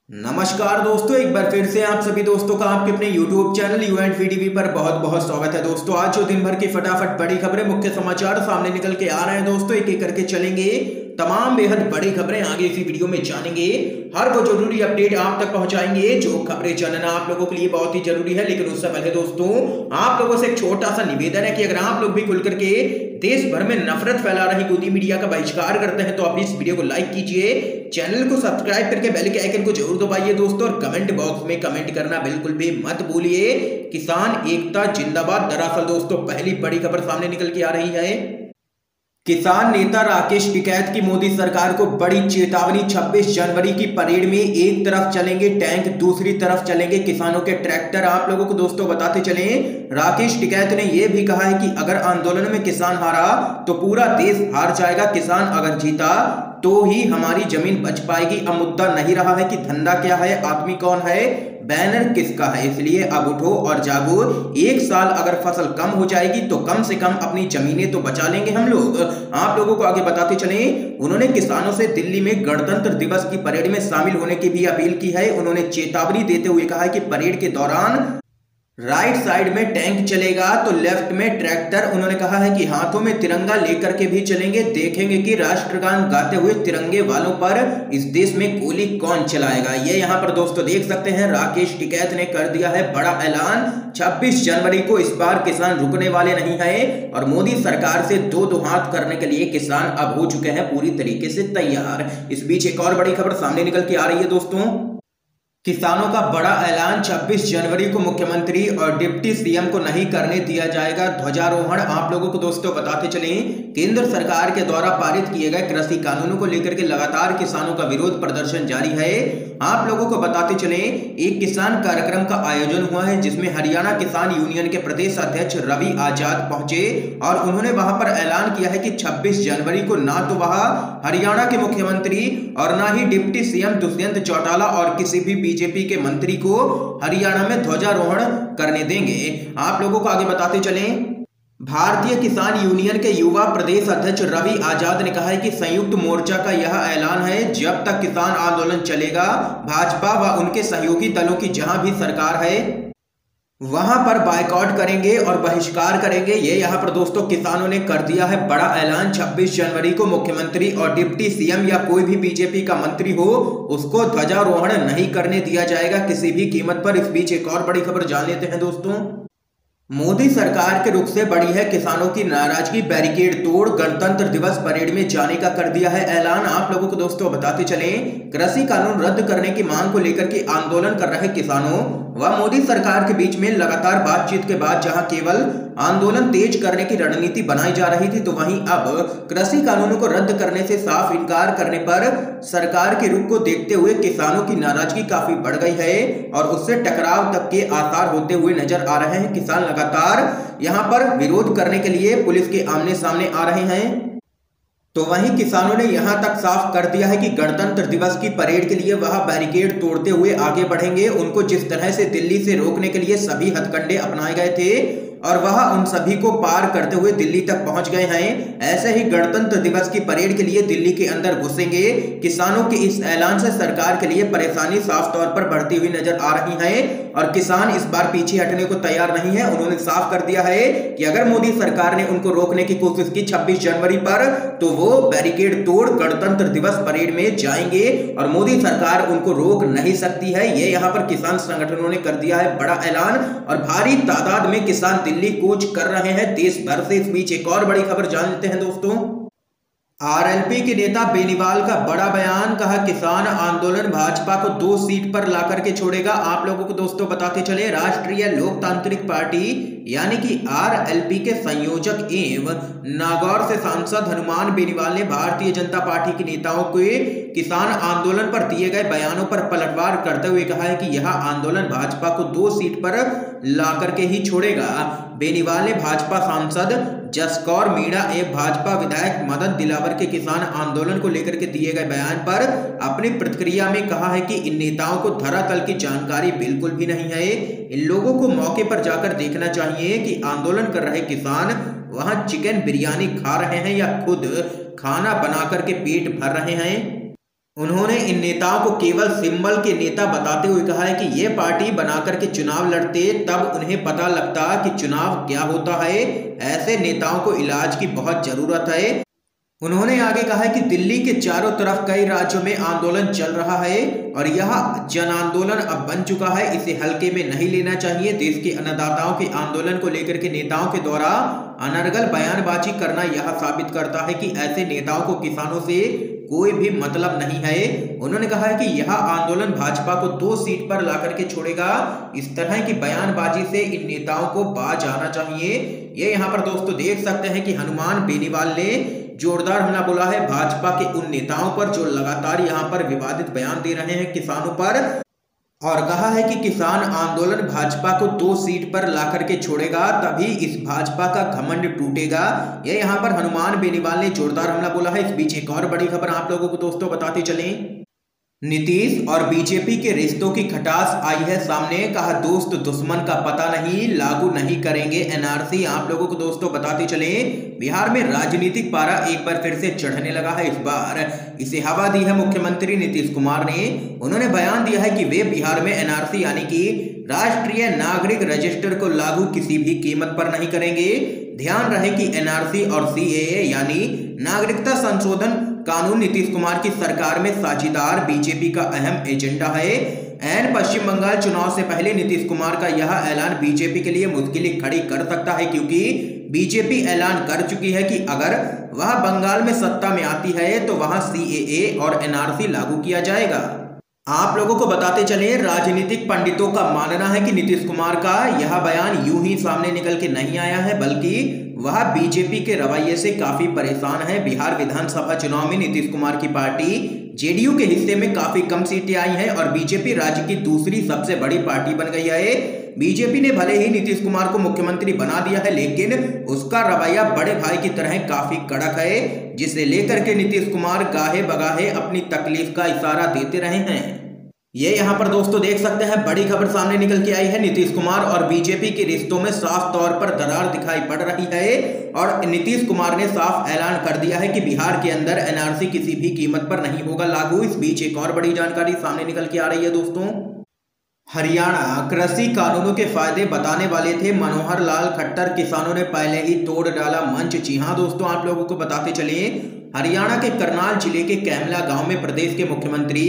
नमस्कार दोस्तों, एक बार फिर से आप सभी दोस्तों का आपके अपने YouTube चैनल UNV टीवी पर बहुत बहुत स्वागत है। दोस्तों आज जो दिन भर की फटाफट बड़ी खबरें, मुख्य समाचार सामने निकल के आ रहे हैं दोस्तों, एक एक करके चलेंगे। तमाम बेहद बड़ी खबरें आगे इसी वीडियो में जानेंगे। हर वो जरूरी अपडेट आप तक पहुंचाएंगे जो खबरें जानना आप लोगों के लिए बहुत ही जरूरी है। लेकिन उससे पहले दोस्तों आप लोगों से एक छोटा सा निवेदन है कि अगर आप लोग भी खुल करके देश भर में नफरत फैला रही गोदी मीडिया का बहिष्कार करते हैं तो आप इस वीडियो को लाइक कीजिए, चैनल को सब्सक्राइब करके बेल के आइकन को जरूर दबाइए दोस्तों, और कमेंट बॉक्स में कमेंट करना बिल्कुल भी मत भूलिए। किसान एकता जिंदाबाद। दरअसल दोस्तों पहली बड़ी खबर सामने निकल के आ रही है। किसान नेता राकेश टिकैत की मोदी सरकार को बड़ी चेतावनी। 26 जनवरी की परेड में एक तरफ चलेंगे टैंक, दूसरी तरफ चलेंगे किसानों के ट्रैक्टर। आप लोगों को दोस्तों बताते चलें, राकेश टिकैत ने यह भी कहा है कि अगर आंदोलन में किसान हारा तो पूरा देश हार जाएगा, किसान अगर जीता तो ही हमारी जमीन बच पाएगी। अब मुद्दा नहीं रहा है कि धंधा क्या है, आदमी कौन है, बैनर किसका है। इसलिए अब उठो और जागो। एक साल अगर फसल कम हो जाएगी तो कम से कम अपनी जमीनें तो बचा लेंगे हम लोग। आप लोगों को आगे बताते चलें, उन्होंने किसानों से दिल्ली में गणतंत्र दिवस की परेड में शामिल होने की भी अपील की है। उन्होंने चेतावनी देते हुए कहा है कि परेड के दौरान राइट साइड में टैंक चलेगा तो लेफ्ट में ट्रैक्टर। उन्होंने कहा है कि हाथों में तिरंगा लेकर के भी चलेंगे, देखेंगे कि राष्ट्रगान गाते हुए तिरंगे वालों पर इस देश में गोली कौन चलाएगा। ये यहाँ पर दोस्तों देख सकते हैं, राकेश टिकैत ने कर दिया है बड़ा ऐलान। 26 जनवरी को इस बार किसान रुकने वाले नहीं है और मोदी सरकार से दो हाथ करने के लिए किसान अब हो चुके हैं पूरी तरीके से तैयार। इस बीच एक और बड़ी खबर सामने निकल के आ रही है दोस्तों। किसानों का बड़ा ऐलान, 26 जनवरी को मुख्यमंत्री और डिप्टी सीएम को नहीं करने दिया जाएगा ध्वजारोहण। आप लोगों को दोस्तों बताते चलें, केंद्र सरकार के द्वारा पारित किए गए कृषि कानूनों को लेकर के लगातार किसानों का विरोध प्रदर्शन जारी है। आप लोगों को बताते चलें, एक किसान कार्यक्रम का आयोजन हुआ है जिसमें हरियाणा किसान यूनियन के प्रदेश अध्यक्ष रवि आजाद पहुंचे और उन्होंने वहां पर ऐलान किया है कि 26 जनवरी को ना तो वहां हरियाणा के मुख्यमंत्री और ना ही डिप्टी सीएम दुष्यंत चौटाला और किसी भी बीजेपी के मंत्री को हरियाणा में ध्वजारोहण करने देंगे। आप लोगों को आगे बताते चलें, भारतीय किसान यूनियन के युवा प्रदेश अध्यक्ष रवि आजाद ने कहा है कि संयुक्त मोर्चा का यह ऐलान है, जब तक किसान आंदोलन चलेगा भाजपा व उनके सहयोगी दलों की जहां भी सरकार है वहां पर बायकॉट करेंगे और बहिष्कार करेंगे। ये यहाँ पर दोस्तों किसानों ने कर दिया है बड़ा ऐलान। 26 जनवरी को मुख्यमंत्री और डिप्टी सीएम या कोई भी बीजेपी का मंत्री हो उसको ध्वजारोहण नहीं करने दिया जाएगा किसी भी कीमत पर। इस बीच एक और बड़ी खबर जान लेते हैं दोस्तों। मोदी सरकार के रुख से बढ़ी है किसानों की नाराजगी, बैरिकेड तोड़ गणतंत्र दिवस परेड में जाने का कर दिया है ऐलान। आप लोगों को दोस्तों बताते चलें, कृषि कानून रद्द करने की मांग को लेकर के आंदोलन कर रहे किसानों व मोदी सरकार के बीच में लगातार बातचीत के बाद जहां केवल आंदोलन तेज करने की रणनीति बनाई जा रही थी, तो वहीं अब कृषि कानूनों को रद्द करने से साफ इनकार करने पर सरकार के रुख को देखते हुए किसानों की नाराजगी काफी बढ़ गई है और उससे टकराव तक के आसार होते हुए नजर आ रहे हैं। किसान लगातार यहां पर विरोध करने के लिए पुलिस के आमने सामने आ रहे हैं। तो वहीं किसानों ने यहां तक साफ कर दिया है कि गणतंत्र दिवस की परेड के लिए वह बैरिकेड तोड़ते हुए आगे बढ़ेंगे। उनको जिस तरह से दिल्ली से रोकने के लिए सभी हथकंडे अपनाए गए थे और वह उन सभी को पार करते हुए दिल्ली तक पहुंच गए हैं, ऐसे ही गणतंत्र दिवस की परेड के लिए दिल्ली के अंदर घुसेंगे। किसानों के इस ऐलान से सरकार के लिए परेशानी साफ तौर पर बढ़ती हुई नजर आ रही है और किसान इस बार पीछे हटने को तैयार नहीं है। उन्होंने साफ कर दिया है कि अगर मोदी सरकार ने उनको रोकने की कोशिश की 26 जनवरी पर तो वो बैरिकेड तोड़ गणतंत्र दिवस परेड में जाएंगे और मोदी सरकार उनको रोक नहीं सकती है। ये यहाँ पर किसान संगठनों ने कर दिया है बड़ा ऐलान और भारी तादाद में किसान दिल्ली कूच कर रहे हैं देश भर से। इस बीच एक और बड़ी खबर जान लेते हैं दोस्तों। आरएलपी के नेता बेनीवाल का बड़ा बयान, कहा किसान आंदोलन भाजपा को 2 सीट पर लाकर के छोड़ेगा। आप लोगों को दोस्तों बताते चले, राष्ट्रीय लोकतांत्रिक पार्टी यानी कि आरएलपी के संयोजक एवं नागौर से सांसद हनुमान बेनीवाल ने भारतीय जनता पार्टी के नेताओं के किसान आंदोलन पर दिए गए बयानों पर पलटवार करते हुए कहा है कि यह आंदोलन भाजपा को 2 सीट पर लाकर के ही छोड़ेगा। बेनीवाल ने भाजपा सांसद जसकौर मीणा एवं भाजपा विधायक मदन दिलावर के किसान आंदोलन को लेकर के दिए गए बयान पर अपनी प्रतिक्रिया में कहा है कि इन नेताओं को धरातल की जानकारी बिल्कुल भी नहीं है। इन लोगों को मौके पर जाकर देखना चाहिए कि आंदोलन कर रहे किसान वहां चिकन बिरयानी खा रहे हैं या खुद खाना बना करके पेट भर रहे हैं। उन्होंने इन नेताओं को केवल सिंबल के नेता बताते हुए कहा है कि ये पार्टी बनाकर के चुनाव लड़ते तब उन्हें पता लगता कि चुनाव क्या होता है। ऐसे नेताओं को इलाज की बहुत जरूरत है। उन्होंने आगे कहा है कि दिल्ली के चारों तरफ कई राज्यों में आंदोलन चल रहा है और यह जन आंदोलन अब बन चुका है, इसे हल्के में नहीं लेना चाहिए। देश के अन्नदाताओं के आंदोलन को लेकर के नेताओं के द्वारा अनर्गल बयानबाजी करना यह साबित करता है कि ऐसे नेताओं को किसानों से कोई भी मतलब नहीं है। उन्होंने कहा है कि यह आंदोलन भाजपा को 2 सीट पर ला करके छोड़ेगा। इस तरह की बयानबाजी से इन नेताओं को बाज आना चाहिए। ये यहाँ पर दोस्तों देख सकते हैं कि हनुमान बेनीवाल ने जोरदार हमला बोला है भाजपा के उन नेताओं पर जो लगातार यहाँ पर विवादित बयान दे रहे हैं किसानों पर, और कहा है कि किसान आंदोलन भाजपा को 2 सीट पर ला करके छोड़ेगा, तभी इस भाजपा का घमंड टूटेगा। ये यहाँ पर हनुमान बेनीवाल ने जोरदार हमला बोला है। इस बीच एक और बड़ी खबर आप लोगों को दोस्तों बताते चलें। नीतीश और बीजेपी के रिश्तों की खटास आई है सामने। कहा दोस्त दुश्मन का पता नहीं, लागू नहीं करेंगे एनआरसी। आप लोगों को दोस्तों बताते चले बिहार में राजनीतिक पारा एक बार फिर से चढ़ने लगा है। इस बार इसे हवा दी है मुख्यमंत्री नीतीश कुमार ने। उन्होंने बयान दिया है कि वे बिहार में एनआरसी यानी कि राष्ट्रीय नागरिक रजिस्टर को लागू किसी भी कीमत पर नहीं करेंगे। ध्यान रहे कि एनआरसी और सीएए यानी नागरिकता संशोधन कानून नीतीश कुमार की सरकार में साझेदार बीजेपी का अहम एजेंडा है। एन पश्चिम बंगाल चुनाव से पहले नीतीश कुमार का यह ऐलान बीजेपी के लिए मुश्किलें खड़ी कर सकता है, क्योंकि बीजेपी ऐलान कर चुकी है कि अगर वह बंगाल में सत्ता में आती है तो वहां सीएए और एनआरसी लागू किया जाएगा। आप लोगों को बताते चले राजनीतिक पंडितों का मानना है कि नीतीश कुमार का यह बयान यूं ही सामने निकल के नहीं आया है, बल्कि वह बीजेपी के रवैये से काफी परेशान है। बिहार विधानसभा चुनाव में नीतीश कुमार की पार्टी जेडीयू के हिस्से में काफी कम सीटें आई हैं और बीजेपी राज्य की दूसरी सबसे बड़ी पार्टी बन गई है। बीजेपी ने भले ही नीतीश कुमार को मुख्यमंत्री बना दिया है, लेकिन उसका रवैया बड़े भाई की तरह काफी कड़क है, जिसे लेकर के नीतीश कुमार गाहे बगाहे अपनी तकलीफ का इशारा देते रहे हैं। ये यहाँ पर दोस्तों देख सकते हैं बड़ी खबर सामने निकल के आई है। नीतीश कुमार और बीजेपी के रिश्तों में साफ तौर पर दरार दिखाई पड़ रही है और नीतीश कुमार ने साफ ऐलान कर दिया है कि बिहार के अंदर एनआरसी किसी भी कीमत पर नहीं होगा लागू। इस बीच एक और बड़ी जानकारी सामने निकल के आ रही है दोस्तों। हरियाणा कृषि कानूनों के फायदे बताने वाले थे मनोहर लाल खट्टर, किसानों ने पहले ही तोड़ डाला मंच। जी हाँ दोस्तों, आप लोगों को बताते चले हरियाणा के करनाल जिले के कैमला गांव में प्रदेश के मुख्यमंत्री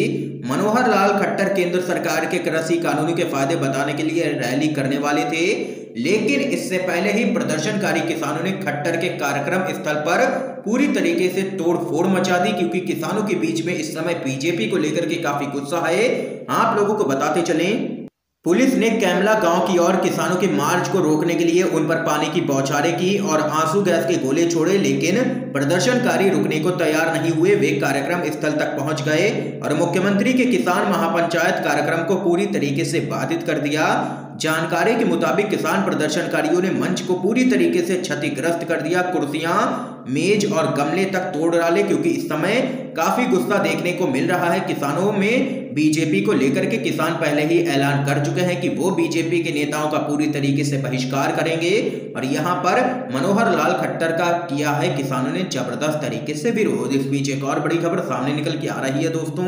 मनोहर लाल खट्टर केंद्र सरकार के कृषि कानूनों के फायदे बताने के लिए रैली करने वाले थे, लेकिन इससे पहले ही प्रदर्शनकारी किसानों ने खट्टर के कार्यक्रम स्थल पर पूरी तरीके से तोड़फोड़ मचा दी, क्योंकि किसानों के बीच में इस समय बीजेपी को लेकर के काफी गुस्सा है। आप लोगों को बताते चलें पुलिस ने कैमला गांव की ओर किसानों के मार्च को रोकने के लिए उन पर पानी की बौछारें की और आंसू गैस के गोले छोड़े, लेकिन प्रदर्शनकारी रुकने को तैयार नहीं हुए। वे कार्यक्रम स्थल तक पहुंच गए और मुख्यमंत्री के किसान महापंचायत कार्यक्रम को पूरी तरीके से बाधित कर दिया। जानकारी के मुताबिक किसान प्रदर्शनकारियों ने मंच को पूरी तरीके से क्षतिग्रस्त कर दिया। कुर्सियां, मेज और गमले तक तोड़ डाले, क्योंकि इस समय काफी गुस्सा देखने को मिल रहा है किसानों में। बीजेपी को लेकर के किसान पहले ही ऐलान कर चुके हैं कि वो बीजेपी के नेताओं का पूरी तरीके से बहिष्कार करेंगे और यहां पर मनोहर लाल खट्टर का किया है किसानों ने जबरदस्त तरीके से विरोध। इस बीच एक और बड़ी खबर सामने निकल के आ रही है दोस्तों।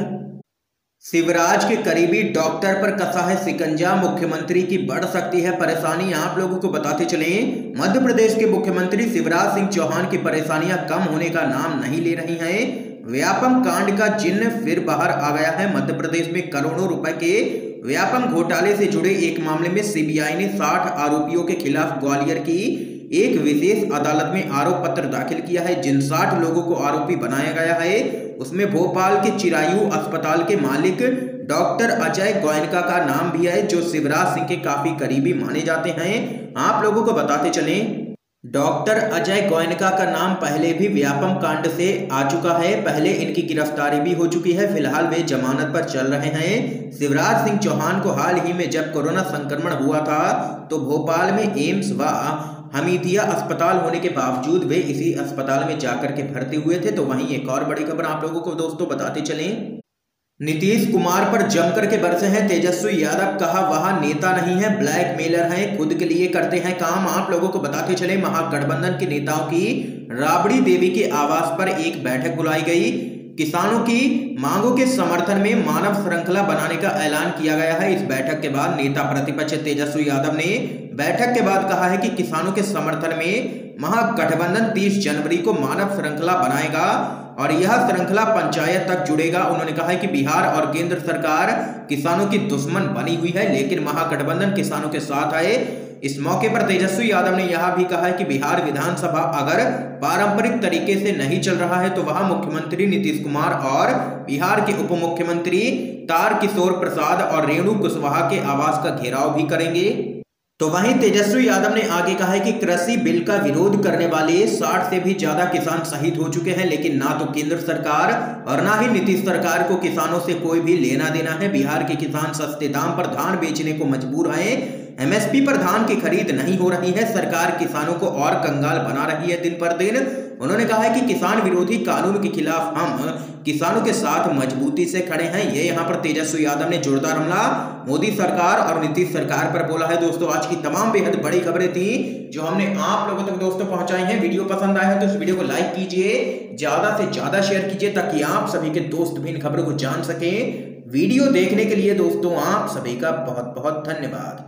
शिवराज के करीबी डॉक्टर पर कसा है शिकंजा, मुख्यमंत्री की बढ़ सकती है परेशानी। आप लोगों को बताते चले मध्य प्रदेश के मुख्यमंत्री शिवराज सिंह चौहान की परेशानियां कम होने का नाम नहीं ले रही हैं। व्यापम कांड का जिन्न फिर बाहर आ गया है। मध्य प्रदेश में करोड़ों रुपए के व्यापम घोटाले से जुड़े एक मामले में सीबीआई ने 60 आरोपियों के खिलाफ ग्वालियर की एक विशेष अदालत में आरोप पत्र दाखिल किया है। जिन 60 लोगों को आरोपी बनाया गया है उसमें भोपाल के चिरायू अस्पताल के मालिक डॉक्टर अजय गोयनका का नाम भी है, जो शिवराज सिंह के काफी करीबी माने जाते हैं। आप लोगों को बताते चलें डॉक्टर अजय गोयनका का नाम पहले भी व्यापम कांड से आ चुका है। पहले इनकी गिरफ्तारी भी हो चुकी है। फिलहाल वे जमानत पर चल रहे हैं। शिवराज सिंह चौहान को हाल ही में जब कोरोना संक्रमण हुआ था तो भोपाल में एम्स व हमीदिया अस्पताल होने के बावजूद वे इसी अस्पताल में जाकर के भर्ती हुए थे। तो वहीं एक और बड़ी खबर आप लोगों को दोस्तों बताते चलें। नीतीश कुमार पर जमकर के बरसे हैं तेजस्वी यादव, कहा वह नेता नहीं है, ब्लैकमेलर हैं, खुद के लिए करते हैं काम। आप लोगों को बताते चले महागठबंधन के नेताओं की राबड़ी देवी के आवास पर एक बैठक बुलाई गई। किसानों की मांगों के समर्थन में मानव श्रृंखला बनाने का ऐलान किया गया है। इस बैठक के बाद नेता प्रतिपक्ष तेजस्वी यादव ने बैठक के बाद कहा है कि किसानों के समर्थन में महागठबंधन 30 जनवरी को मानव श्रृंखला बनाएगा और यह श्रृंखला पंचायत तक जुड़ेगा। उन्होंने कहा है कि बिहार और केंद्र सरकार किसानों की दुश्मन बनी हुई है, लेकिन महागठबंधन किसानों के साथ है। इस मौके पर तेजस्वी यादव ने यह भी कहा है कि बिहार विधानसभा अगर पारंपरिक तरीके से नहीं चल रहा है तो वहां मुख्यमंत्री नीतीश कुमार और बिहार के उप मुख्यमंत्री तारकिशोर प्रसाद और रेणु कुशवाहा के आवास का घेराव भी करेंगे। तो वहीं तेजस्वी यादव ने आगे कहा है कि कृषि बिल का विरोध करने वाले 60 से भी ज्यादा किसान शहीद हो चुके हैं, लेकिन ना तो केंद्र सरकार और ना ही नीतीश सरकार को किसानों से कोई भी लेना देना है। बिहार के किसान सस्ते दाम पर धान बेचने को मजबूर हैं। एमएसपी पर धान की खरीद नहीं हो रही है। सरकार किसानों को और कंगाल बना रही है दिन पर दिन। उन्होंने कहा है कि किसान विरोधी कानून के खिलाफ हम किसानों के साथ मजबूती से खड़े हैं। ये यहाँ पर तेजस्वी यादव ने जोरदार हमला मोदी सरकार और नीतीश सरकार पर बोला है। दोस्तों, आज की तमाम बेहद बड़ी खबरें थी जो हमने आप लोगों तक दोस्तों पहुंचाई हैं। वीडियो पसंद आया है तो इस वीडियो को लाइक कीजिए, ज्यादा से ज्यादा शेयर कीजिए ताकि आप सभी के दोस्त भी इन खबरों को जान सकें। वीडियो देखने के लिए दोस्तों आप सभी का बहुत बहुत धन्यवाद।